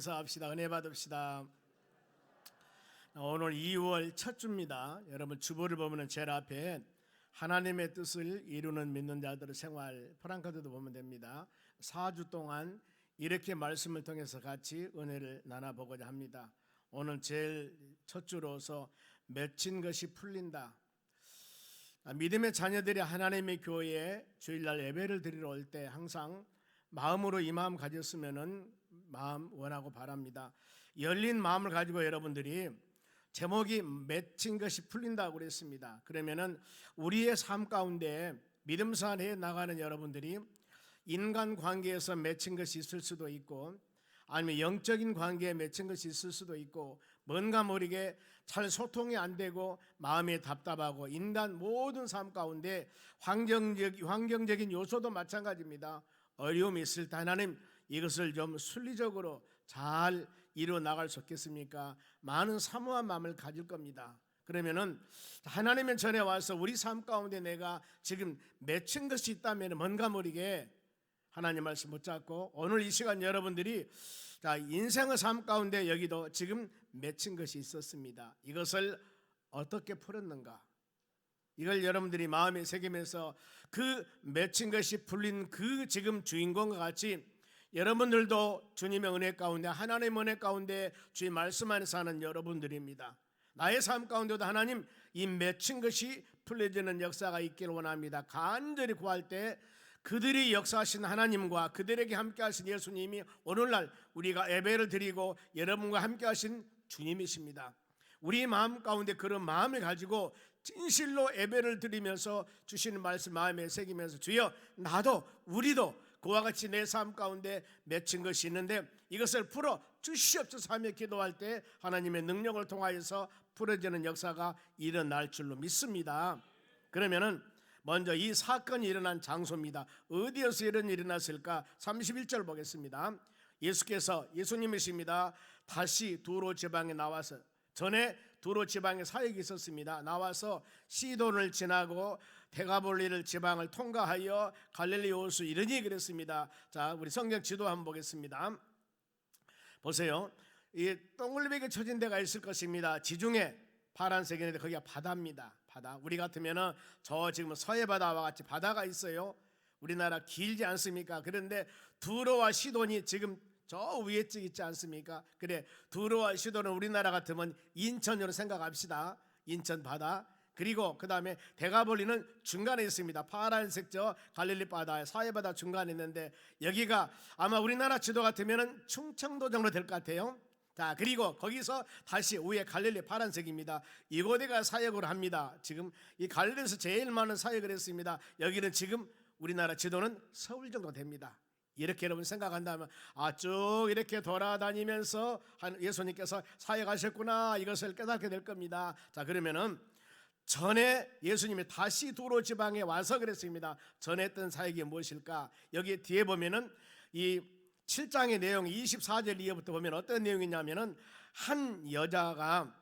인사합시다. 은혜 받읍시다. 오늘 2월 첫 주입니다. 여러분 주보를 보면 제일 앞에 하나님의 뜻을 이루는 믿는 자들의 생활 프랑카드도 보면 됩니다. 4주 동안 이렇게 말씀을 통해서 같이 은혜를 나눠보고자 합니다. 오늘 제일 첫 주로서 맺힌 것이 풀린다. 믿음의 자녀들이 하나님의 교회에 주일날 예배를 드리러 올 때 항상 마음으로 이 마음 가졌으면은 마음 원하고 바랍니다. 열린 마음을 가지고 여러분들이 제목이 맺힌 것이 풀린다고 그랬습니다. 그러면은 우리의 삶 가운데 믿음산에 나가는 여러분들이 인간 관계에서 맺힌 것이 있을 수도 있고 아니면 영적인 관계에 맺힌 것이 있을 수도 있고 뭔가 모르게 잘 소통이 안 되고 마음이 답답하고 인간 모든 삶 가운데 환경적인 요소도 마찬가지입니다. 어려움이 있을 때 하나님 이것을 좀 순리적으로 잘 이루어 나갈 수 없겠습니까? 많은 사모한 마음을 가질 겁니다. 그러면은 하나님의 전에 와서 우리 삶 가운데 내가 지금 맺힌 것이 있다면 뭔가 모르게 하나님 말씀 붙잡고 오늘 이 시간 여러분들이 인생의 삶 가운데 여기도 지금 맺힌 것이 있었습니다. 이것을 어떻게 풀었는가? 이걸 여러분들이 마음에 새기면서 그 맺힌 것이 풀린 그 지금 주인공과 같이 여러분들도 주님의 은혜 가운데 하나님의 은혜 가운데 주의 말씀 안에 사는 여러분들입니다. 나의 삶 가운데도 하나님 이 맺힌 것이 풀려지는 역사가 있기를 원합니다. 간절히 구할 때 그들이 역사하신 하나님과 그들에게 함께 하신 예수님이 오늘날 우리가 예배를 드리고 여러분과 함께 하신 주님이십니다. 우리 마음 가운데 그런 마음을 가지고 진실로 예배를 드리면서 주시는 말씀 마음에 새기면서 주여 나도 우리도 그와 같이 내 삶 가운데 맺힌 것이 있는데 이것을 풀어 주시옵소서 하며 기도할 때 하나님의 능력을 통하여서 풀어지는 역사가 일어날 줄로 믿습니다. 그러면은 먼저 이 사건이 일어난 장소입니다. 어디에서 이런 일이 일어났을까? 31절 보겠습니다. 예수님이십니다. 다시 두로 지방에 나와서 전에 두로 지방에 사역이 있었습니다. 나와서 시돈을 지나고 데가볼리를 지방을 통과하여 갈릴리 호수 이르니 그랬습니다. 자, 우리 성경 지도 한번 보겠습니다. 보세요. 이 동글비게 쳐진 데가 있을 것입니다. 지중해 파란색인데 거기가 바다입니다. 바다. 우리 같으면은 저 지금 서해 바다와 같이 바다가 있어요. 우리나라 길지 않습니까? 그런데 두로와 시돈이 지금 저 위에 쪽 있지 않습니까? 그래 두로와 시돈은 우리나라 같으면 인천으로 생각합시다. 인천 바다. 그리고 그 다음에 데가볼리는 중간에 있습니다. 파란색 저 갈릴리 바다에 사해 바다 중간에 있는데 여기가 아마 우리나라 지도 같으면은 충청도 정도 될 것 같아요. 자, 그리고 거기서 다시 위에 갈릴리 파란색입니다. 이곳에가 사역을 합니다. 지금 이 갈릴리에서 제일 많은 사역을 했습니다. 여기는 지금 우리나라 지도는 서울 정도 됩니다. 이렇게 여러분 생각한다면 쭉 이렇게 돌아다니면서 예수님께서 사역하셨구나 이것을 깨닫게 될 겁니다. 자, 그러면은 전에 예수님이 다시 두로 지방에 와서 그랬습니다. 전에 했던 사역이 무엇일까? 여기 뒤에 보면은 이 7장의 내용 24절 이하부터 보면 어떤 내용이냐면은 한 여자가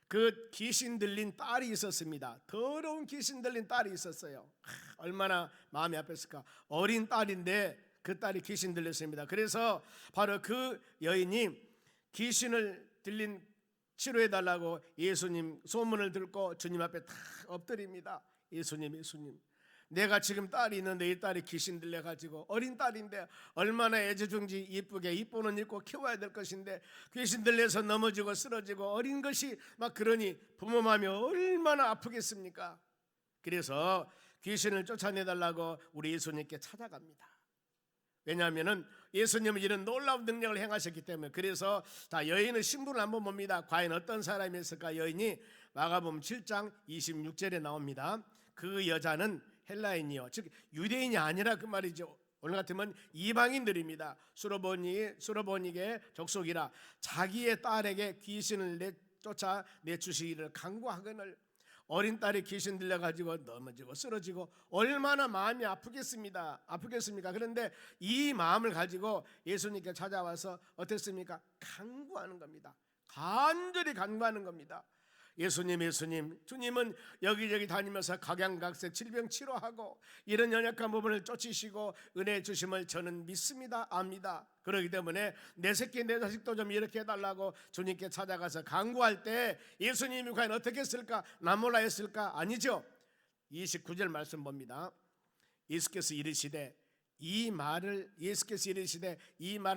그 귀신 들린 딸이 있었습니다. 더러운 귀신 들린 딸이 있었어요. 얼마나 마음이 아팠을까. 어린 딸인데 그 딸이 귀신 들렸습니다. 그래서 바로 그 여인이 귀신을 들린 치료해달라고 예수님 소문을 듣고 주님 앞에 다 엎드립니다. 예수님 내가 지금 딸이 있는데 이 딸이 귀신 들려가지고 어린 딸인데 얼마나 애지중지 이쁘게 이쁘는 입고 키워야 될 것인데 귀신 들려서 넘어지고 쓰러지고 어린 것이 막 그러니 부모 마음이 얼마나 아프겠습니까? 그래서 귀신을 쫓아내달라고 우리 예수님께 찾아갑니다. 왜냐하면 예수님은 이런 놀라운 능력을 행하셨기 때문에. 그래서 다 여인의 신분을 한번 봅니다. 과연 어떤 사람이었을까? 여인이 마가복음 7장 26절에 나옵니다. 그 여자는 헬라인이요, 즉 유대인이 아니라 그 말이죠. 오늘 같으면 이방인들입니다. 수로보니게 족속이라 자기의 딸에게 귀신을 쫓아 내주시기를 간구하거늘 어린 딸이 귀신 들려가지고 넘어지고 쓰러지고 얼마나 마음이 아프겠습니까? 그런데 이 마음을 가지고 예수님께 찾아와서 어땠습니까? 간구하는 겁니다. 간절히 간구하는 겁니다. 예수님, 주님은 여기저기 다니면서 각양각색 질병 치료하고 이런 연약한 부분을 쫓으시고 은혜 주심을 저는 믿습니다, 압니다. 그렇기 때문에 내 새끼 내 자식도 좀 이렇게 해달라고 주님께 찾아가서 간구할 때 예수님이 과연 어떻게 했을까? 나 몰라 했을까? 아니죠. 29절 말씀 봅니다. 예수께서 이르시되 이 말을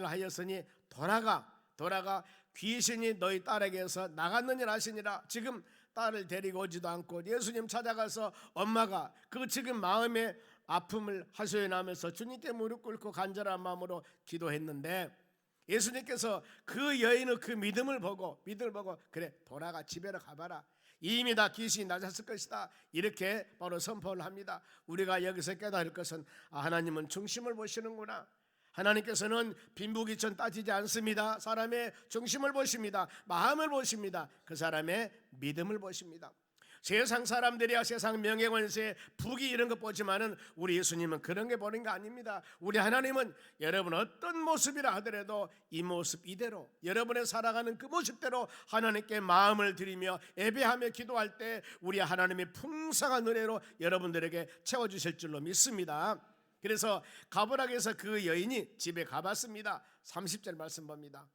하였으니 돌아가 귀신이 너희 딸에게서 나갔느니라 하시니라. 지금 딸을 데리고 오지도 않고 예수님 찾아가서 엄마가 그 지금 마음의 아픔을 하소연하면서 주님께 무릎 꿇고 간절한 마음으로 기도했는데 예수님께서 그 여인의 그 믿음을 보고 그래 돌아가 집에로 가봐라. 이미 다 귀신이 나섰을 것이다. 이렇게 바로 선포를 합니다. 우리가 여기서 깨달을 것은 하나님은 중심을 보시는구나. 하나님께서는 빈부귀천 따지지 않습니다. 사람의 중심을 보십니다. 마음을 보십니다. 그 사람의 믿음을 보십니다. 세상 사람들이야 세상 명예권세 부귀 이런 것 보지만은 우리 예수님은 그런 게 보는 게 아닙니다. 우리 하나님은 여러분 어떤 모습이라 하더라도 이 모습 이대로 여러분의 살아가는 그 모습대로 하나님께 마음을 드리며 예배하며 기도할 때 우리 하나님의 풍성한 은혜로 여러분들에게 채워주실 줄로 믿습니다. 그래서 가보락에서 그 여인이 집에 가봤습니다. 30절 말씀 봅니다.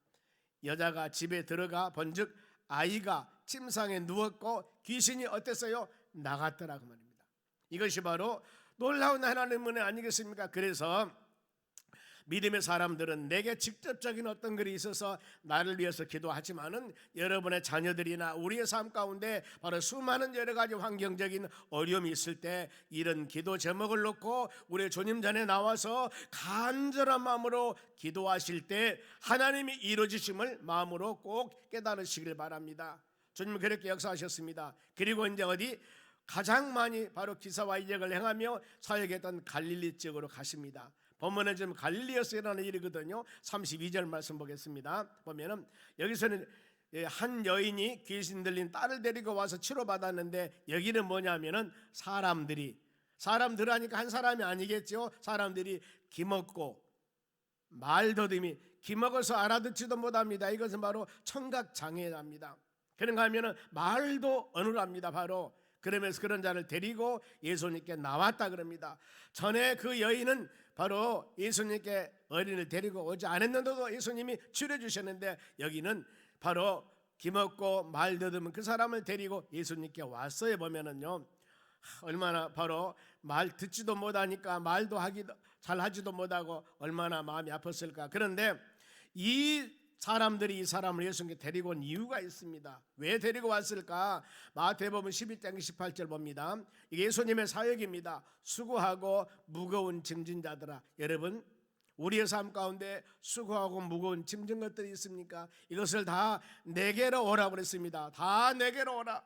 여자가 집에 들어가 본즉 아이가 침상에 누웠고 귀신이 어땠어요? 나갔더라 그 말입니다. 이것이 바로 놀라운 하나님의 은혜 아니겠습니까? 그래서 믿음의 사람들은 내게 직접적인 어떤 글이 있어서 나를 위해서 기도하지만은 여러분의 자녀들이나 우리의 삶 가운데 바로 수많은 여러 가지 환경적인 어려움이 있을 때 이런 기도 제목을 놓고 우리 주님 전에 나와서 간절한 마음으로 기도하실 때 하나님이 이루어지심을 마음으로 꼭 깨달으시길 바랍니다. 주님은 그렇게 역사하셨습니다. 그리고 이제 어디 가장 많이 바로 기사와 이적을 행하며 사역했던 갈릴리 지역으로 가십니다. 본문에 지금 갈릴리에서 일어나는 일이거든요. 32절 말씀 보겠습니다. 보면은 여기서는 한 여인이 귀신 들린 딸을 데리고 와서 치료받았는데 여기는 뭐냐면은 사람들 하니까 한 사람이 아니겠죠. 사람들이 기먹고 말더듬이 기먹어서 알아듣지도 못합니다. 이것은 바로 청각장애랍니다. 그런가 하면은 말도 어눌합니다. 바로 그러면서 그런 자를 데리고 예수님께 나왔다 그럽니다. 전에 그 여인은 바로 예수님께 어린이를 데리고 오지 않았는데도 예수님이 치료해 주셨는데 여기는 바로 기먹고 말더듬은 그 사람을 데리고 예수님께 왔어요. 보면은요 얼마나 바로 말 듣지도 못하니까 말도 잘 하지도 못하고 얼마나 마음이 아팠을까. 그런데 이 사람을 예수님께 데리고 온 이유가 있습니다. 왜 데리고 왔을까? 마태복음 11장 18절 봅니다. 이게 예수님의 사역입니다. 수고하고 무거운 짐진 자들아. 여러분 우리의 삶 가운데 수고하고 무거운 짐진 것들이 있습니까? 이것을 다 내게로 오라고 그랬습니다. 다 내게로 오라.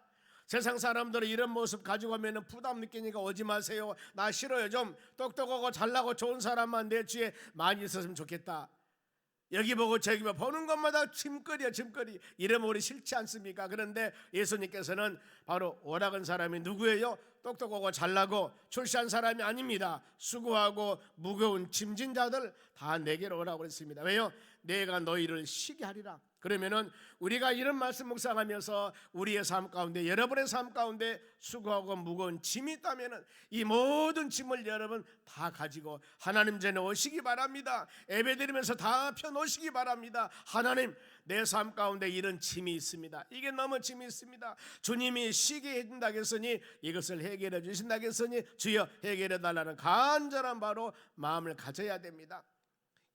세상 사람들은 이런 모습 가지고 오면 부담 느끼니까 오지 마세요. 나 싫어요. 좀 똑똑하고 잘나고 좋은 사람만 내 주위에 많이 있었으면 좋겠다. 여기 보고 저기 보는 것마다 짐거리 이러면 우리 싫지 않습니까? 그런데 예수님께서는 바로 오락한 사람이 누구예요? 똑똑하고 잘나고 출세한 사람이 아닙니다. 수고하고 무거운 짐진 자들 다 내게로 오라고 했습니다. 왜요? 내가 너희를 쉬게 하리라. 그러면은 우리가 이런 말씀 묵상하면서 우리의 삶 가운데 여러분의 삶 가운데 수고하고 무거운 짐이 있다면은 이 모든 짐을 여러분 다 가지고 하나님 전에 오시기 바랍니다. 예배드리면서 다 펴놓으시기 바랍니다. 하나님 내 삶 가운데 이런 짐이 있습니다. 이게 너무 짐이 있습니다. 주님이 쉬게 해준다고 했으니 이것을 해결해 주신다고 했으니 주여 해결해 달라는 간절한 바로 마음을 가져야 됩니다.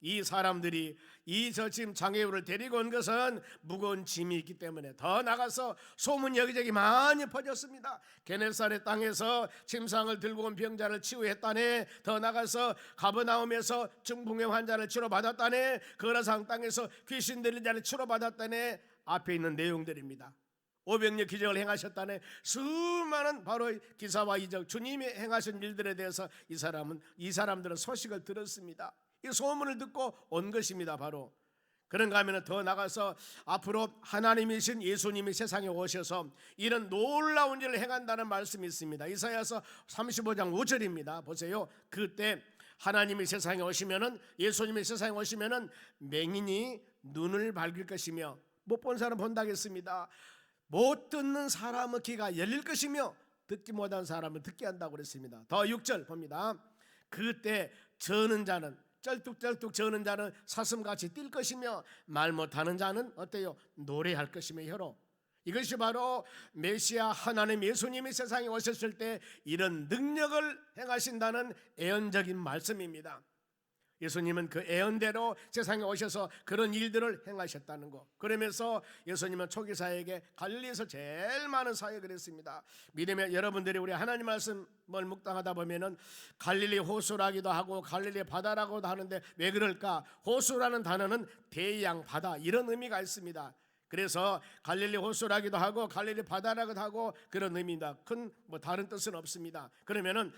이 사람들이 이 저짐 장애우를 데리고 온 것은 무거운 짐이 있기 때문에 더 나가서 소문이 여기저기 많이 퍼졌습니다. 게네사렛 땅에서 침상을 들고 온 병자를 치유했다네. 더 나가서 가버나움에서 중풍의 환자를 치료받았다네. 거라상 땅에서 귀신 들린 자를 치료받았다네. 앞에 있는 내용들입니다. 500여 기적을 행하셨다네. 수많은 바로 기사와 이적 주님이 행하신 일들에 대해서 이 사람들은 소식을 들었습니다. 이 소문을 듣고 온 것입니다. 바로 그런가 하면 더 나가서 앞으로 하나님이신 예수님이 세상에 오셔서 이런 놀라운 일을 행한다는 말씀이 있습니다. 이사야서 35장 5절입니다. 보세요. 그때 하나님이 세상에 오시면은 예수님이 세상에 오시면은 맹인이 눈을 밝을 것이며 못 본 사람 본다겠습니다. 못 듣는 사람의 귀가 열릴 것이며 듣지 못한 사람은 듣게 한다고 그랬습니다. 더 6절 봅니다. 그때 저는 자는 쩔뚝쩔뚝 저는 자는 사슴같이 뛸 것이며 말 못하는 자는 어때요? 노래할 것이며 혀로. 이것이 바로 메시아 하나님 예수님이 세상에 오셨을 때 이런 능력을 행하신다는 예언적인 말씀입니다. 예수님은 그 예언대로 세상에 오셔서 그런 일들을 행하셨다는 것. 그러면서 예수님은 초기 사역에 갈릴리에서 제일 많은 사역을 했습니다. 믿음의 여러분들이 우리 하나님 말씀을 묵상하다 보면은 갈릴리 호수라기도 하고 갈릴리 바다라고도 하는데 왜 그럴까? 호수라는 단어는 대양 바다 이런 의미가 있습니다. 그래서 갈릴리 호수라기도 하고 갈릴리 바다라고도 하고 그런 의미입니다. 큰 뭐 다른 뜻은 없습니다. 그러면은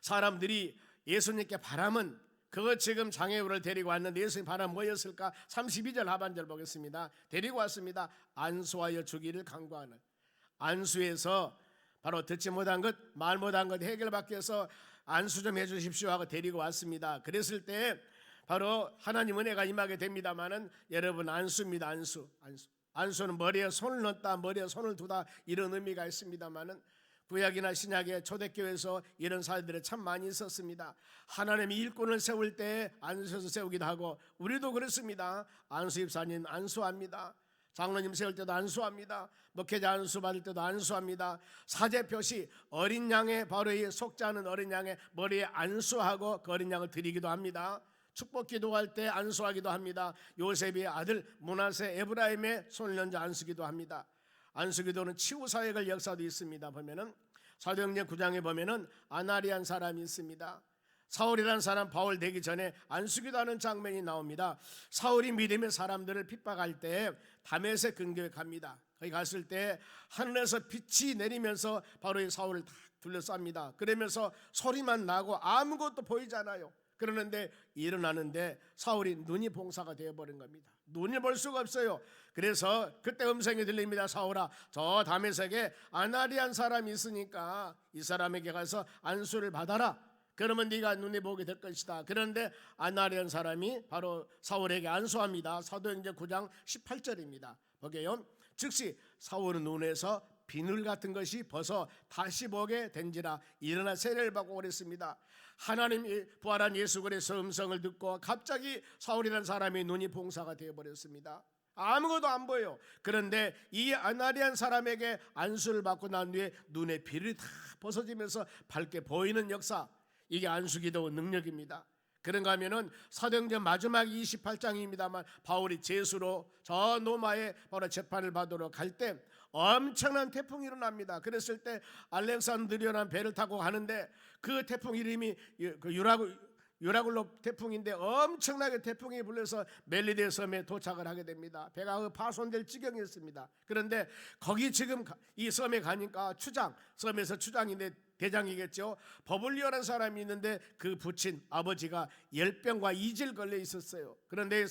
사람들이 예수님께 바람은 그거 지금 장애우를 데리고 왔는데 예수님 바람 뭐였을까? 32절 하반절 보겠습니다. 데리고 왔습니다. 안수하여 주기를 간구하는. 안수에서 바로 듣지 못한 것, 말 못한 것 해결받기 위해서 안수 좀 해주십시오 하고 데리고 왔습니다. 그랬을 때 바로 하나님 은혜가 임하게 됩니다마는 여러분 안수입니다. 안수는 머리에 손을 넣다, 머리에 손을 두다 이런 의미가 있습니다마는 구약이나 신약의 초대교회에서 이런 사례들이 참 많이 있었습니다. 하나님이 일꾼을 세울 때 안수해서 세우기도 하고 우리도 그렇습니다. 안수입사님 안수합니다. 장로님 세울 때도 안수합니다. 목회자 안수 받을 때도 안수합니다. 사제 표시 어린 양의 바로 이 속지 않은 어린 양의 머리에 안수하고 그 어린 양을 드리기도 합니다. 축복 기도할 때 안수하기도 합니다. 요셉의 아들 므낫세 에브라임의 손을 얹어 안수기도 합니다. 안수기도는 치유 사역을 역사도 있습니다. 보면은 사도행전 9장에 보면은 아나리안 사람이 있습니다. 사울이라는 사람 바울 되기 전에 안수기도하는 장면이 나옵니다. 사울이 믿음의 사람들을 핍박할 때 다메섹 근교에 갑니다. 거기 갔을 때 하늘에서 빛이 내리면서 바로 이 사울을 다 둘러쌉니다. 그러면서 소리만 나고 아무것도 보이잖아요. 그러는데 일어나는데 사울이 눈이 봉사가 되어버린 겁니다. 눈을 볼 수가 없어요. 그래서 그때 음성이 들립니다. 사울아, 저 다메섹에 아나리안 사람이 있으니까 이 사람에게 가서 안수를 받아라. 그러면 네가 눈에 보게 될 것이다. 그런데 아나리안 사람이 바로 사울에게 안수합니다. 사도행전 9장 18절입니다. 보게요. 즉시 사울은 눈에서 비늘 같은 것이 벗어 다시 보게 된지라 일어나 세례를 받고 그랬습니다. 하나님이 부활한 예수 그리스도의 음성을 듣고 갑자기 사울이라는 사람이 눈이 봉사가 되어버렸습니다. 아무것도 안 보여요. 그런데 이 아나리안 사람에게 안수를 받고 난 뒤에 눈에 비늘이 다 벗어지면서 밝게 보이는 역사, 이게 안수기도 능력입니다. 그런가 하면은 사도행전 마지막 28장입니다만 바울이 제수로 저 노마에 바로 재판을 받으러 갈 때 엄청난 태풍이 일어납니다. 그랬을 때 알렉산드리아라는 배를 타고 가는데 그 태풍 이름이 유라굴로 태풍인데 엄청나게 태풍이 불려서 멜리데 섬에 도착을 하게 됩니다. 배가 파손될 지경이었습니다. 그런데 거기 지금 이 섬에 가니까 섬에서 추장인데 대장이겠죠. 버블리오라는 사람이 있는데 그 부친 아버지가 열병과 이질 걸려 있었어요. 그런데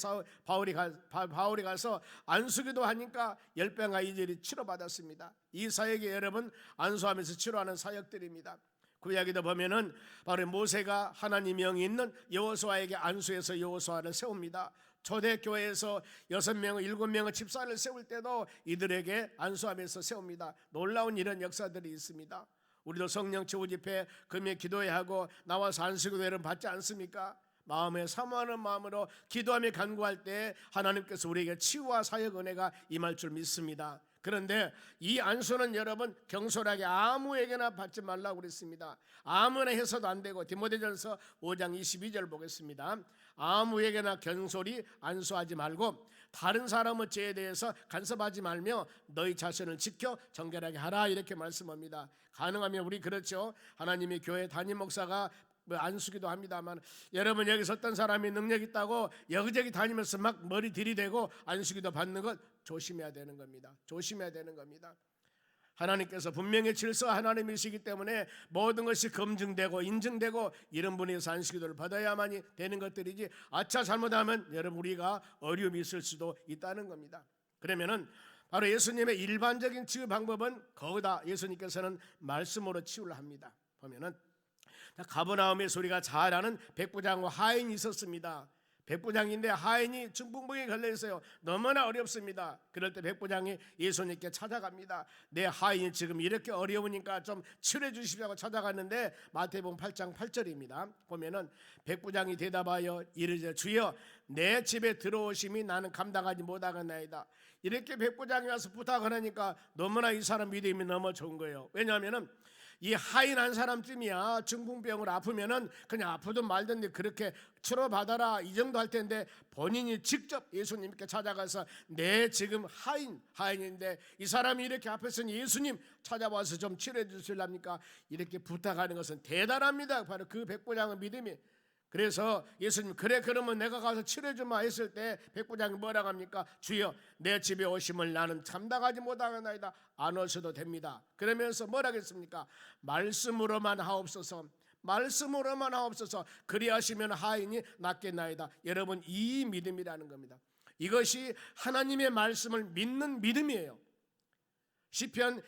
바울이 가서 안수기도 하니까 열병과 이질이 치료받았습니다. 이 사역이 여러분 안수하면서 치료하는 사역들입니다. 구약에도 보면은 바로 모세가 하나님 명이 있는 여호수아에게 안수해서 여호수아를 세웁니다. 초대교회에서 6명, 7명의 집사를 세울 때도 이들에게 안수하면서 세웁니다. 놀라운 이런 역사들이 있습니다. 우리도 성령 치유 집회 금요 기도해야 하고 나와서 안수기도회를 받지 않습니까? 마음에 사모하는 마음으로 기도하며 간구할 때 하나님께서 우리에게 치유와 사역 은혜가 임할 줄 믿습니다. 그런데 이 안수는 여러분 경솔하게 아무에게나 받지 말라고 그랬습니다. 아무나 해서도 안 되고 디모데전서 5장 22절 보겠습니다. 아무에게나 경솔히 안수하지 말고 다른 사람의 죄에 대해서 간섭하지 말며 너희 자신을 지켜 정결하게 하라 이렇게 말씀합니다. 가능하면 우리 그렇죠. 하나님의 교회 담임 목사가 안수기도 합니다만 여러분 여기서 어떤 사람이 능력 있다고 여기저기 다니면서 막 머리 들이대고 안수기도 받는 것 조심해야 되는 겁니다. 조심해야 되는 겁니다. 하나님께서 분명히 질서 하나님이시기 때문에 모든 것이 검증되고 인증되고 이런 분에서 안수기도를 받아야만이 되는 것들이지 아차 잘못하면 여러분 우리가 어려움이 있을 수도 있다는 겁니다. 그러면은 바로 예수님의 일반적인 치유 방법은 거기다 예수님께서는 말씀으로 치유를 합니다. 보면은 가버나움의 소리가 잘 아는 백부장과 하인이 있었습니다. 백부장인데 하인이 중풍병에 걸려 있어요. 너무나 어렵습니다. 그럴 때 백부장이 예수님께 찾아갑니다. 내 하인이 지금 이렇게 어려우니까 좀 치료해 주시라고 찾아갔는데 마태복음 8장 8절입니다. 보면은 백부장이 대답하여 이르되 주여 내 집에 들어오심이 나는 감당하지 못하겠나이다. 이렇게 백부장이 와서 부탁을 하니까 너무나 이 사람 믿음이 너무 좋은 거예요. 왜냐하면은 이 하인 한 사람쯤이야 중풍병으로 아프면은 그냥 아프든 말든 그렇게 치료받아라 이 정도 할 텐데 본인이 직접 예수님께 찾아가서 내 지금 하인인데 이 사람이 이렇게 아팠으니 예수님 찾아와서 좀 치료해 주실랍니까? 이렇게 부탁하는 것은 대단합니다. 바로 그 백부장의 믿음이. 그래서 예수님 그래 그러면 내가 가서 치료해 주마 했을 때 백부장이 뭐라고 합니까? 주여 내 집에 오심을 나는 감당하지 못하겠나이다. 안 오셔도 됩니다. 그러면서 뭐라고 했습니까? 말씀으로만 하옵소서. 말씀으로만 하옵소서. 그리하시면 하인이 낫겠나이다. 여러분 이 믿음이라는 겁니다. 이것이 하나님의 말씀을 믿는 믿음이에요. 시편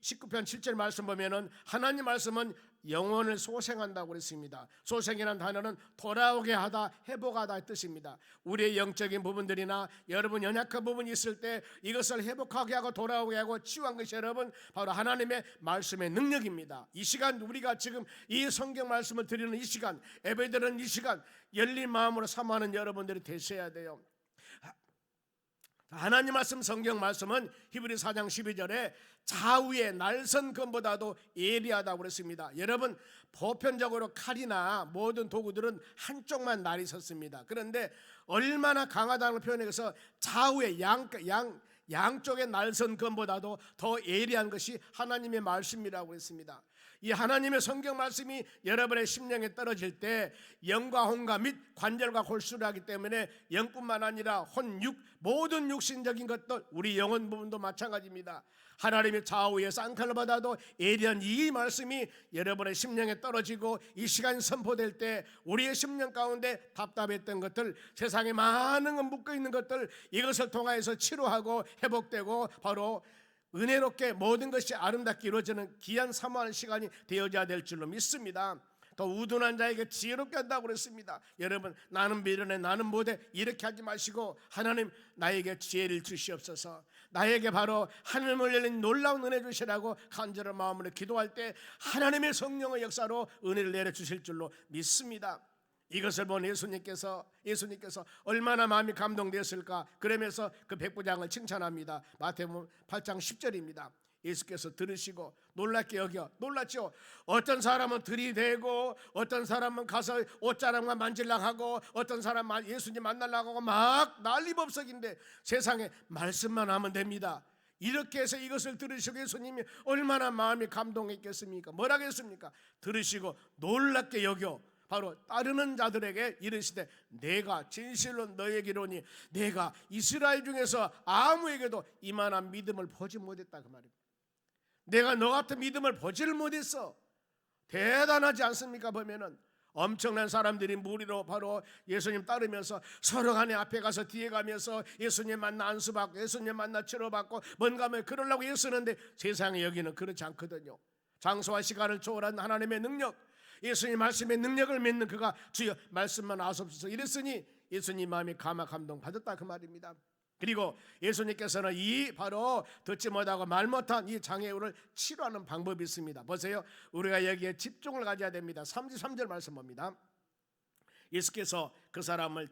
19편 7절 말씀 보면은 하나님 말씀은 영혼을 소생한다고 그랬습니다. 소생이라는 단어는 돌아오게 하다, 회복하다 뜻입니다. 우리의 영적인 부분들이나 여러분 연약한 부분이 있을 때 이것을 회복하게 하고 돌아오게 하고 치유한 것이 여러분 바로 하나님의 말씀의 능력입니다. 이 시간 우리가 지금 이 성경 말씀을 드리는 이 시간, 예배드리는 이 시간 열린 마음으로 삼하는 여러분들이 되셔야 돼요. 하나님 말씀 성경 말씀은 히브리 4장 12절에 좌우의 날선 검보다도 예리하다고 그랬습니다. 여러분 보편적으로 칼이나 모든 도구들은 한쪽만 날이 섰습니다. 그런데 얼마나 강하다는 표현에서 좌우의 양쪽의 날선 검보다도 더 예리한 것이 하나님의 말씀이라고 했습니다. 이 하나님의 성경 말씀이 여러분의 심령에 떨어질 때 영과 혼과 및 관절과 골수를 하기 때문에 영뿐만 아니라 혼육 모든 육신적인 것들 우리 영혼 부분도 마찬가지입니다. 하나님의 좌우의 쌍칼보다도 예리한 이 말씀이 여러분의 심령에 떨어지고 이 시간 선포될 때 우리의 심령 가운데 답답했던 것들 세상에 많은 것 묶어있는 것들 이것을 통하여서 치료하고 회복되고 바로 은혜롭게 모든 것이 아름답게 이루어지는 귀한 사모하는 시간이 되어져야 될 줄로 믿습니다. 더 우둔한 자에게 지혜롭게 한다고 그랬습니다. 여러분 나는 미련해 나는 못해 이렇게 하지 마시고 하나님 나에게 지혜를 주시옵소서. 나에게 바로 하늘을 열린 놀라운 은혜 주시라고 간절한 마음으로 기도할 때 하나님의 성령의 역사로 은혜를 내려주실 줄로 믿습니다. 이것을 본 예수님께서 얼마나 마음이 감동되었을까. 그러면서 그 백부장을 칭찬합니다. 마태복음 8장 10절입니다. 예수께서 들으시고 놀랍게 여겨 놀랐죠. 어떤 사람은 들이대고 어떤 사람은 가서 옷자락만 만질라 하고 어떤 사람은 예수님 만나려고 하고 막 난리법석인데 세상에 말씀만 하면 됩니다. 이렇게 해서 이것을 들으시고 예수님이 얼마나 마음이 감동했겠습니까? 뭐라고 했습니까? 들으시고 놀랍게 여겨 바로 따르는 자들에게 이르시되 내가 진실로 너에게 이르노니 내가 이스라엘 중에서 아무에게도 이만한 믿음을 보지 못했다 그 말입니다. 내가 너 같은 믿음을 보지를 못했어. 대단하지 않습니까? 보면은 엄청난 사람들이 무리로 바로 예수님 따르면서 서로 간에 앞에 가서 뒤에 가면서 예수님 만나 안수받고 예수님 만나 치료받고 뭔가 그러려고 애쓰는데 세상에 여기는 그렇지 않거든요. 장소와 시간을 초월한 하나님의 능력, 예수님 말씀의 능력을 믿는 그가 주여 말씀만 하옵소서 이랬으니 예수님 마음이 감동 받았다 그 말입니다. 그리고 예수님께서는 이 바로 듣지 못하고 말 못한 이 장애우를 치료하는 방법이 있습니다. 보세요. 우리가 여기에 집중을 가져야 됩니다. 33절 말씀 봅니다. 예수께서 그 사람을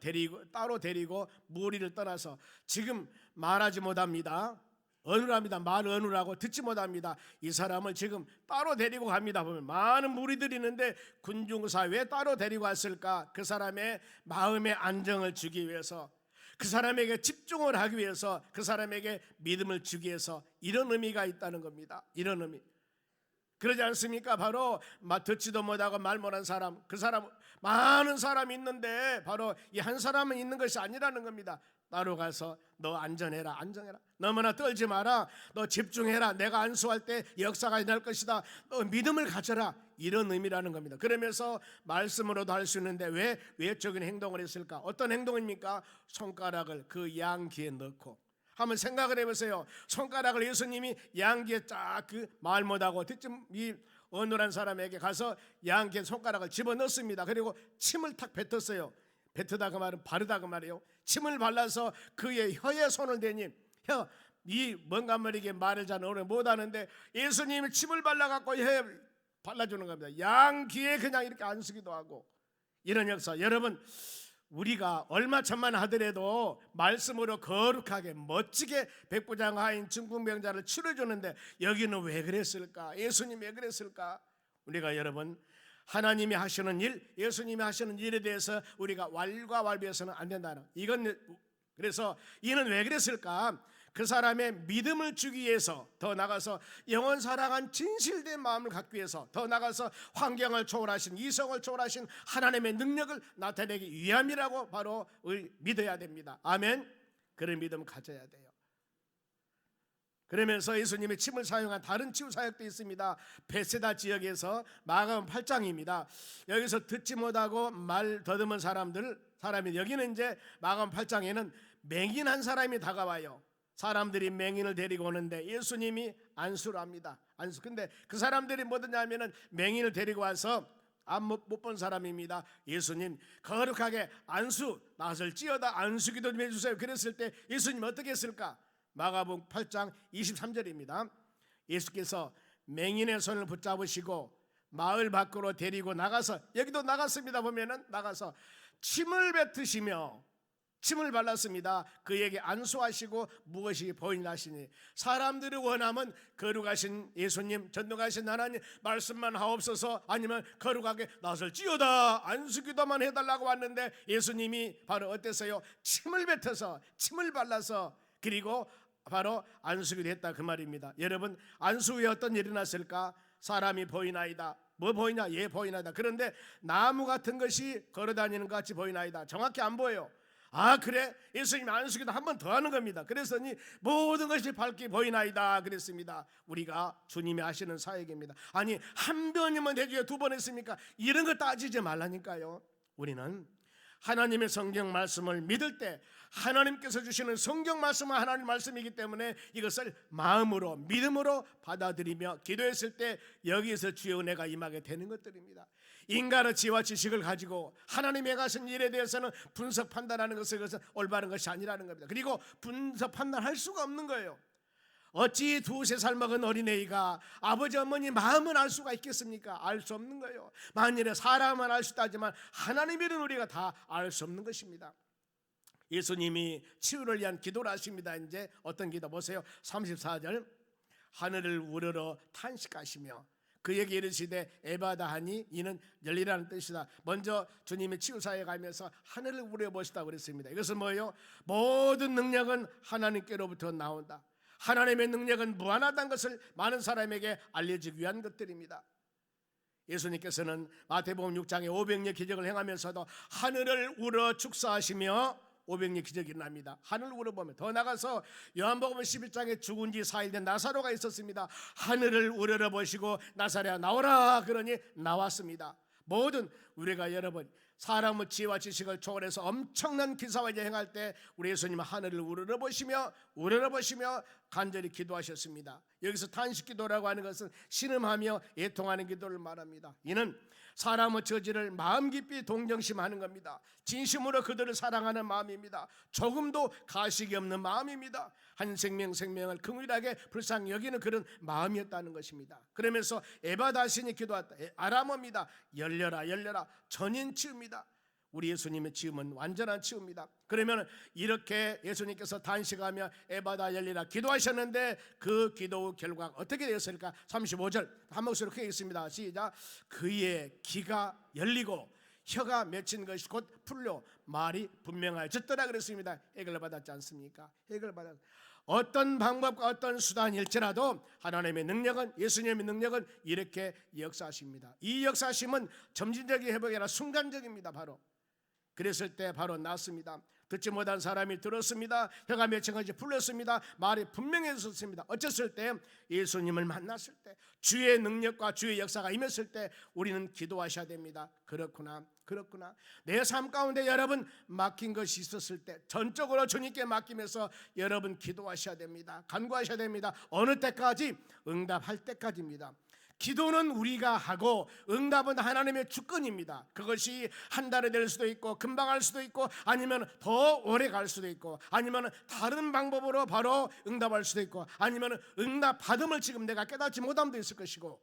따로 데리고 무리를 떠나서 지금 말하지 못합니다. 어눌합니다. 말 어눌하고 듣지 못합니다. 이 사람을 지금 따로 데리고 갑니다. 보면 많은 무리들이 있는데 군중사 왜 따로 데리고 왔을까? 그 사람의 마음의 안정을 주기 위해서, 그 사람에게 집중을 하기 위해서, 그 사람에게 믿음을 주기 위해서 이런 의미가 있다는 겁니다. 이런 의미. 그러지 않습니까? 바로 듣지도 못하고 말 못한 사람, 그 사람 많은 사람이 있는데 바로 이 한 사람은 있는 것이 아니라는 겁니다. 따로 가서 너 안전해라. 너무나 떨지 마라. 너 집중해라. 내가 안수할 때 역사가 일어날 것이다. 너 믿음을 가져라. 이런 의미라는 겁니다. 그러면서 말씀으로도 할 수 있는데 왜 외적인 행동을 했을까? 어떤 행동입니까? 손가락을 그 양 귀에 넣고. 한번 생각을 해보세요. 손가락을 예수님이 양 귀에 쫙 그 말 못하고 듣지 이 어눌한 사람에게 가서 양 귀에 손가락을 집어넣습니다. 그리고 침을 탁 뱉었어요. 뱉으다 그 말은 바르다 그 말이에요. 침을 발라서 그의 혀에 손을 대니 이 뭔가 말이게 말을 잘 못하는데 예수님이 침을 발라갖고 혀에 발라주는 겁니다. 양 귀에 그냥 이렇게 안수기도 하고 이런 역사. 여러분 우리가 얼마 천만 하더라도 말씀으로 거룩하게 멋지게 백부장하인 중풍병자를 치료해주는데 여기는 왜 그랬을까? 예수님이 왜 그랬을까? 우리가 여러분 하나님이 하시는 일, 예수님이 하시는 일에 대해서 우리가 왈가왈부해서는 안 된다는 이건. 그래서 이는 왜 그랬을까? 그 사람의 믿음을 주기 위해서, 더 나가서 영원 사랑한 진실된 마음을 갖기 위해서, 더 나가서 환경을 초월하신, 이성을 초월하신 하나님의 능력을 나타내기 위함이라고 바로 믿어야 됩니다. 아멘. 그런 믿음 가져야 돼요. 그러면서 예수님이 침을 사용한 다른 치유 사역도 있습니다. 베세다 지역에서 마가복음 8장입니다. 여기서 듣지 못하고 말 더듬은 사람이 여기는 이제 마가복음 8장에는 맹인 한 사람이 다가와요. 사람들이 맹인을 데리고 오는데 예수님이 안수를 합니다. 안수. 근데 그 사람들이 뭐냐면은 맹인을 데리고 와서 못 본 사람입니다. 예수님 거룩하게 안수 나설지어다 안수기도 좀 해주세요. 그랬을 때 예수님 어떻게 했을까? 마가복음 8장 23절입니다. 예수께서 맹인의 손을 붙잡으시고 마을 밖으로 데리고 나가서, 여기도 나갔습니다. 보면은 나가서 침을 뱉으시며 침을 발랐습니다. 그에게 안수하시고 무엇이 보이나 하시니 사람들이 원하면 거룩하신 예수님, 전능하신 하나님 말씀만 하옵소서, 아니면 거룩하게 나설지어다 안수기도만 해달라고 왔는데 예수님이 바로 어땠어요? 침을 뱉어서 침을 발라서 그리고 바로 안수기도 했다 그 말입니다. 여러분 안수 후에 어떤 일이 났을까? 사람이 보이나이다. 뭐 보이냐? 예 보이나이다. 그런데 나무 같은 것이 걸어다니는 것 같이 보이나이다. 정확히 안 보여요. 아 그래? 예수님이 안수기도 한 번 더 하는 겁니다. 그랬더니 모든 것이 밝게 보이나이다 그랬습니다. 우리가 주님이 하시는 사역입니다. 아니 한 번이면 해줘야 두 번 했습니까? 이런 거 따지지 말라니까요. 우리는 하나님의 성경 말씀을 믿을 때 하나님께서 주시는 성경 말씀은 하나님 말씀이기 때문에 이것을 마음으로 믿음으로 받아들이며 기도했을 때 여기에서 주의 은혜가 임하게 되는 것들입니다. 인간의 지혜와 지식을 가지고 하나님이 가신 일에 대해서는 분석 판단하는 것은 그것은 올바른 것이 아니라는 겁니다. 그리고 분석 판단할 수가 없는 거예요. 어찌 2-3살 먹은 어린애가 아버지 어머니 마음은 알 수가 있겠습니까? 알 수 없는 거예요. 만일에 사람은 알 수 있다지만 하나님이든 우리가 다 알 수 없는 것입니다. 예수님이 치유를 위한 기도를 하십니다. 이제 어떤 기도 보세요. 34절 하늘을 우러러 탄식하시며 그에게 이르시되 에바다 하니 이는 열리라는 뜻이다. 먼저 주님이 치유사에 가면서 하늘을 우러보시다 그랬습니다. 이것은 뭐예요? 모든 능력은 하나님께로부터 나온다. 하나님의 능력은 무한하다는 것을 많은 사람에게 알려주기 위한 것들입니다. 예수님께서는 마태복음 6장에 500여 기적을 행하면서도 하늘을 우러 축사하시며 500여 기적이 일어납니다. 하늘을 우러보면 더 나가서 요한복음 11장에 죽은 지 4일 된 나사로가 있었습니다. 하늘을 우러러 보시고 나사로야 나오라 그러니 나왔습니다. 모든 우리가 여러분 사람의 지혜와 지식을 초월해서 엄청난 기사와 여행할 때 우리 예수님은 하늘을 우러러보시며 간절히 기도하셨습니다. 여기서 탄식기도라고 하는 것은 신음하며 애통하는 기도를 말합니다. 이는 사람의 저지를 마음 깊이 동정심하는 겁니다. 진심으로 그들을 사랑하는 마음입니다. 조금도 가식이 없는 마음입니다. 한 생명을 긍휼하게 불쌍히 여기는 그런 마음이었다는 것입니다. 그러면서 에바다신이 기도했다. 아람어입니다. 열려라 전인 치유입니다. 우리 예수님의 치유는 완전한 치유입니다. 그러면 이렇게 예수님께서 단식하며 에바다 열리라 기도하셨는데 그 기도 결과가 어떻게 되었을까? 35절 한 목소리로 크게 읽습니다. 시작. 그의 귀가 열리고 혀가 맺힌 것이 곧 풀려 말이 분명해졌더라 그랬습니다. 해결을 받았지 않습니까? 해결을 받았. 어떤 방법과 어떤 수단일지라도 하나님의 능력은, 예수님의 능력은 이렇게 역사하십니다. 이 역사하심은 점진적인 회복이 아니라 순간적입니다. 바로 그랬을 때 바로 났습니다. 듣지 못한 사람이 들었습니다. 혀가 맺힌 것이 풀렸습니다. 말이 분명해졌습니다. 어쨌을 때 예수님을 만났을 때 주의 능력과 주의 역사가 임했을 때 우리는 기도하셔야 됩니다. 그렇구나 내 삶 가운데 여러분 막힌 것이 있었을 때 전적으로 주님께 맡기면서 여러분 기도하셔야 됩니다. 간구하셔야 됩니다. 어느 때까지? 응답할 때까지입니다. 기도는 우리가 하고 응답은 하나님의 주권입니다. 그것이 한 달에 될 수도 있고 금방 할 수도 있고 아니면 더 오래 갈 수도 있고 아니면 다른 방법으로 바로 응답할 수도 있고 아니면 응답 받음을 지금 내가 깨닫지 못함도 있을 것이고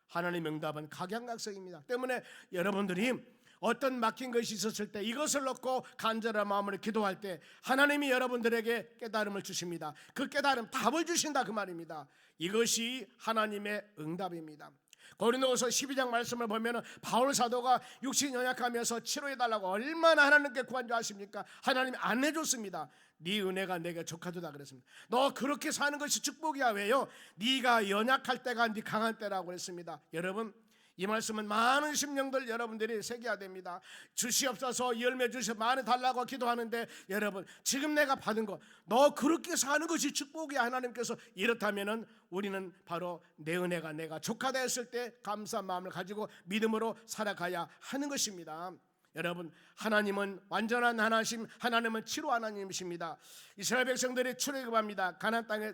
하나님의 응답은 각양각색입니다. 때문에 여러분들이 어떤 막힌 것이 있었을 때 이것을 놓고 간절한 마음으로 기도할 때 하나님이 여러분들에게 깨달음을 주십니다. 그 깨달음 답을 주신다 그 말입니다. 이것이 하나님의 응답입니다. 고린도후서 12장 말씀을 보면 바울 사도가 육신이 연약하면서 치료해달라고 얼마나 하나님께 구한 줄 아십니까? 하나님이 안 해줬습니다. 네 은혜가 내게 족하도다 그랬습니다. 너 그렇게 사는 것이 축복이야. 왜요? 네가 연약할 때가 네 강한 때라고 그랬습니다. 여러분 이 말씀은 많은 심령들 여러분들이 새겨야 됩니다. 주시옵소서 열매 주셔 많이 달라고 기도하는데 여러분 지금 내가 받은 거 너 그렇게 사는 것이 축복이야. 하나님께서 이렇다면은 우리는 바로 내 은혜가 내가 족하다 했을 때 감사한 마음을 가지고 믿음으로 살아가야 하는 것입니다. 여러분 하나님은 완전한 하나님, 하나님은 치료 하나님이십니다. 이스라엘 백성들이 출애굽합니다. 가나안 땅에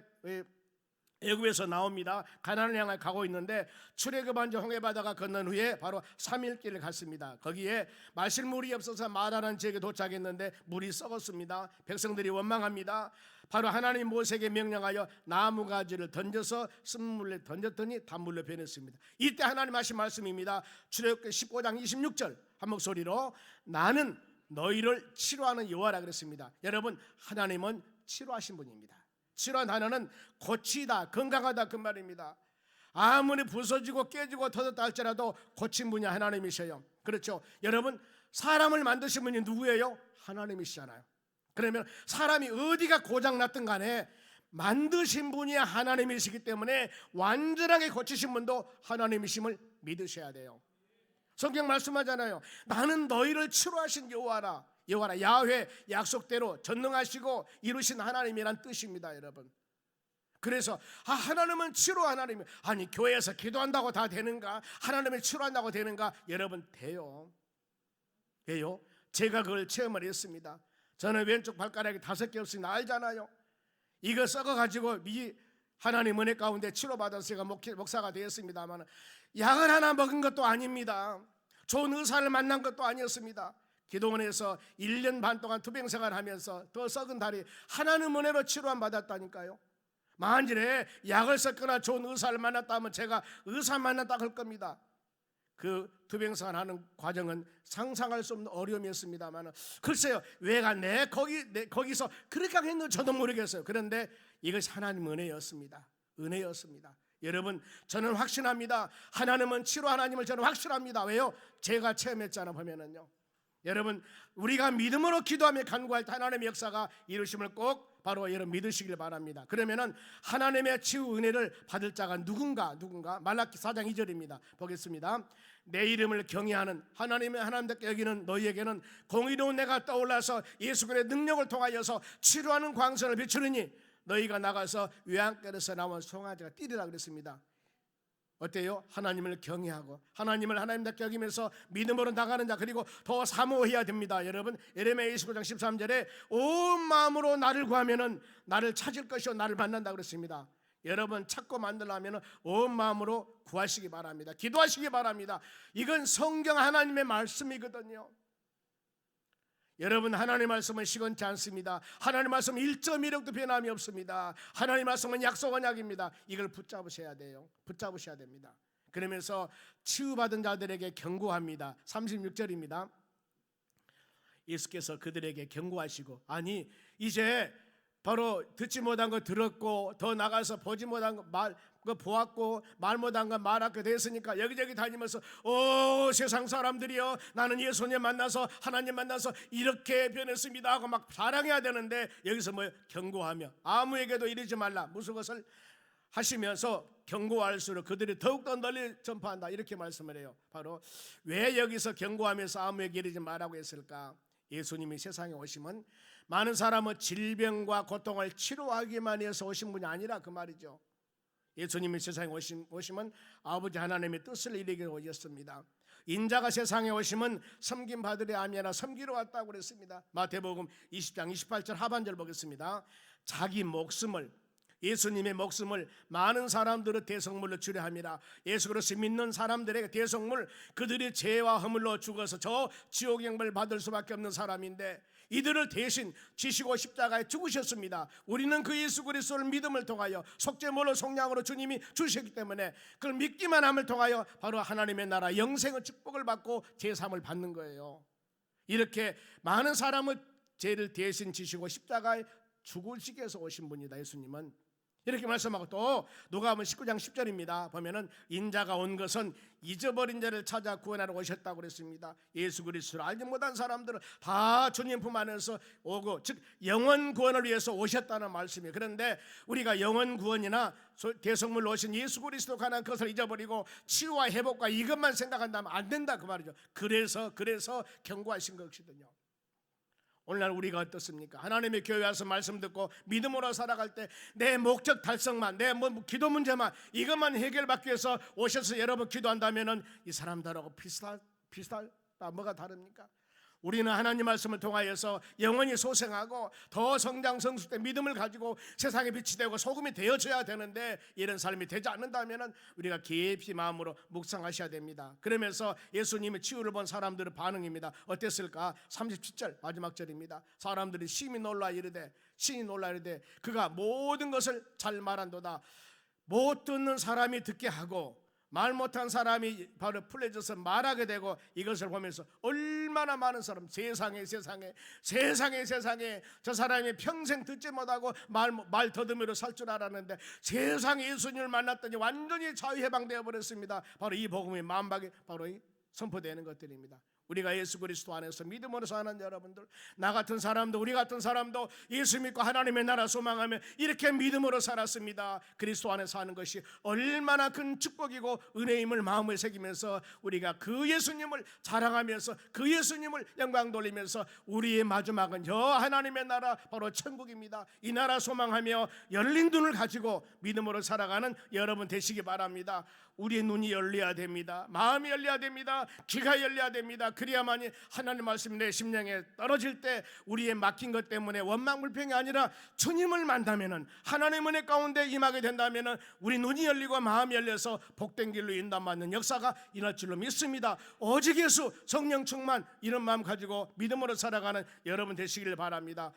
애굽에서 나옵니다. 가나안을 향해 가고 있는데 출애굽한 지 홍해바다가 건넌 후에 바로 3일 길을 갔습니다. 거기에 마실 물이 없어서 마라라는 지역에 도착했는데 물이 썩었습니다. 백성들이 원망합니다. 바로 하나님 모세에게 명령하여 나무가지를 던져서 쓴물에 던졌더니 단물로 변했습니다. 이때 하나님 하신 말씀입니다. 출애굽기 15장 26절 한 목소리로 나는 너희를 치료하는 여호와라 그랬습니다. 여러분 하나님은 치료하신 분입니다. 치료한 단어는 고치다, 건강하다 그 말입니다. 아무리 부서지고 깨지고 터졌다 할지라도 고친 분이 하나님이셔요. 그렇죠? 여러분 사람을 만드신 분이 누구예요? 하나님이시잖아요. 그러면 사람이 어디가 고장났든 간에 만드신 분이 하나님이시기 때문에 완전하게 고치신 분도 하나님이심을 믿으셔야 돼요. 성경 말씀하잖아요. 나는 너희를 치료하신 여호와라. 여호와라 야훼 약속대로 전능하시고 이루신 하나님이란 뜻입니다. 여러분 그래서 하나님은 치료 하나님이 아니 교회에서 기도한다고 다 되는가? 하나님을 치료한다고 되는가? 여러분 돼요. 왜요? 제가 그걸 체험을 했습니다. 저는 왼쪽 발가락이 5개 없으니 알잖아요. 이거 썩어가지고 하나님 은혜 가운데 치료받아서 제가 목사가 되었습니다만 약을 하나 먹은 것도 아닙니다. 좋은 의사를 만난 것도 아니었습니다. 기도원에서 1년 반 동안 투병생활을 하면서 더 썩은 다리 하나님 은혜로 치료함 받았다니까요. 만일에 약을 썼거나 좋은 의사를 만났다 하면 제가 의사 만났다 할 겁니다. 그 투병생활 하는 과정은 상상할 수 없는 어려움이었습니다만 글쎄요 왜가 거기서 그렇게 했는지 저도 모르겠어요. 그런데 이것이 하나님 은혜였습니다. 은혜였습니다. 여러분 저는 확신합니다. 하나님은 치료 하나님을 저는 확신합니다. 왜요? 제가 체험했잖아 보면은요. 여러분 우리가 믿음으로 기도하며 간구할 때 하나님의 역사가 이루심을 꼭 바로 여러분 믿으시길 바랍니다. 그러면은 하나님의 치유 은혜를 받을 자가 누군가 말라기 4장 2절입니다. 보겠습니다. 내 이름을 경외하는 하나님의 하나님답게 여기는 너희에게는 공의로운 내가 떠올라서 예수 그리스도의 능력을 통하여서 치료하는 광선을 비추느니 너희가 나가서 외양간에서 나온 송아지가 뛰리라 그랬습니다. 어때요? 하나님을 경외하고 하나님을 하나님답게 여기면서 믿음으로 나가는 자 그리고 더 사모해야 됩니다. 여러분 예레미야 29장 13절에 온 마음으로 나를 구하면은 나를 찾을 것이요 나를 만난다 그랬습니다. 여러분 찾고 만들려면 온 마음으로 구하시기 바랍니다. 기도하시기 바랍니다. 이건 성경 하나님의 말씀이거든요. 여러분 하나님의 말씀은 시건치 않습니다. 하나님의 말씀은 1.1억도 변함이 없습니다. 하나님의 말씀은 약속 언약입니다. 이걸 붙잡으셔야 돼요. 붙잡으셔야 됩니다. 그러면서 치유받은 자들에게 경고합니다. 36절입니다. 예수께서 그들에게 경고하시고 아니 이제 바로 듣지 못한 거 들었고 더 나가서 보지 못한 거 보았고 말 못한 거 말하게 됐으니까 여기저기 다니면서 세상 사람들이요 나는 예수님 만나서 하나님 만나서 이렇게 변했습니다 하고 막 자랑해야 되는데 여기서 뭐 경고하며 아무에게도 이르지 말라 무슨 것을 하시면서 경고할수록 그들이 더욱더 널리 전파한다 이렇게 말씀을 해요. 바로 왜 여기서 경고하면서 아무에게 이르지 말라고 했을까? 예수님이 세상에 오시면 많은 사람은 질병과 고통을 치료하기만 위해서 오신 분이 아니라 그 말이죠. 예수님이 세상에 오시면 아버지 하나님의 뜻을 이루기 오셨습니다. 인자가 세상에 오시면 섬김 받으려 함이 아니라 섬기러 왔다고 그랬습니다. 마태복음 20장 28절 하반절 보겠습니다. 자기 목숨을 예수님의 목숨을 많은 사람들의 대성물로 주려 함이라. 예수 그리스도 믿는 사람들에게 대성물, 그들이 죄와 허물로 죽어서 저 지옥 영벌 받을 수밖에 없는 사람인데 이들을 대신 지시고 십자가에 죽으셨습니다. 우리는 그 예수 그리스도를 믿음을 통하여 속죄물로 속량으로 주님이 주셨기 때문에 그걸 믿기만 함을 통하여 바로 하나님의 나라 영생의 축복을 받고 제삼을 받는 거예요. 이렇게 많은 사람의 죄를 대신 지시고 십자가에 죽으시기 위해서 오신 분이다. 예수님은 이렇게 말씀하고 또 누가복음 19장 10절입니다. 보면은 인자가 온 것은 잊어버린 자를 찾아 구원하러 오셨다고 그랬습니다. 예수 그리스도를 알지 못한 사람들은 다 주님 품 안에서 오고, 즉 영원 구원을 위해서 오셨다는 말씀이에요. 그런데 우리가 영원 구원이나 대성물로 오신 예수 그리스도 관한 것을 잊어버리고 치유와 회복과 이것만 생각한다면 안 된다 그 말이죠. 그래서 경고하신 것이거든요. 오늘날 우리가 어떻습니까? 하나님의 교회 와서 말씀 듣고 믿음으로 살아갈 때 내 목적 달성만, 내 기도 문제만 이것만 해결받기 위해서 오셔서 여러분 기도한다면은 이 사람들하고 비슷하다 뭐가 다릅니까? 우리는 하나님 말씀을 통하여서 영원히 소생하고 더 성장 성숙된 믿음을 가지고 세상에 빛이 되고 소금이 되어져야 되는데 이런 삶이 되지 않는다면 우리가 깊이 마음으로 묵상하셔야 됩니다. 그러면서 예수님의 치유를 본 사람들의 반응입니다. 어땠을까? 37절 마지막 절입니다. 사람들이 신이 놀라 이르되 그가 모든 것을 잘 말한도다. 못 듣는 사람이 듣게 하고 말 못한 사람이 바로 풀려져서 말하게 되고, 이것을 보면서 얼마나 많은 사람, 세상에 저 사람이 평생 듣지 못하고 말 더듬이로 살 줄 알았는데 세상에 예수님을 만났더니 완전히 자유해방되어 버렸습니다. 바로 이 복음의 만박이 바로 이 선포되는 것들입니다. 우리가 예수 그리스도 안에서 믿음으로 사는 여러분들, 나 같은 사람도 우리 같은 사람도 예수 믿고 하나님의 나라 소망하며 이렇게 믿음으로 살았습니다. 그리스도 안에 사는 것이 얼마나 큰 축복이고 은혜임을 마음에 새기면서 우리가 그 예수님을 자랑하면서 그 예수님을 영광 돌리면서 우리의 마지막은 저 하나님의 나라 바로 천국입니다. 이 나라 소망하며 열린 눈을 가지고 믿음으로 살아가는 여러분 되시기 바랍니다. 우리의 눈이 열려야 됩니다. 마음이 열려야 됩니다. 귀가 열려야 됩니다. 그래야만이 하나님 말씀이 내 심령에 떨어질 때 우리의 막힌 것 때문에 원망불평이 아니라 주님을 만나면은 하나님 은혜 가운데 임하게 된다면은 우리 눈이 열리고 마음이 열려서 복된 길로 인도받는 역사가 일어날 줄로 믿습니다. 오직 예수 성령 충만 이런 마음 가지고 믿음으로 살아가는 여러분 되시길 바랍니다.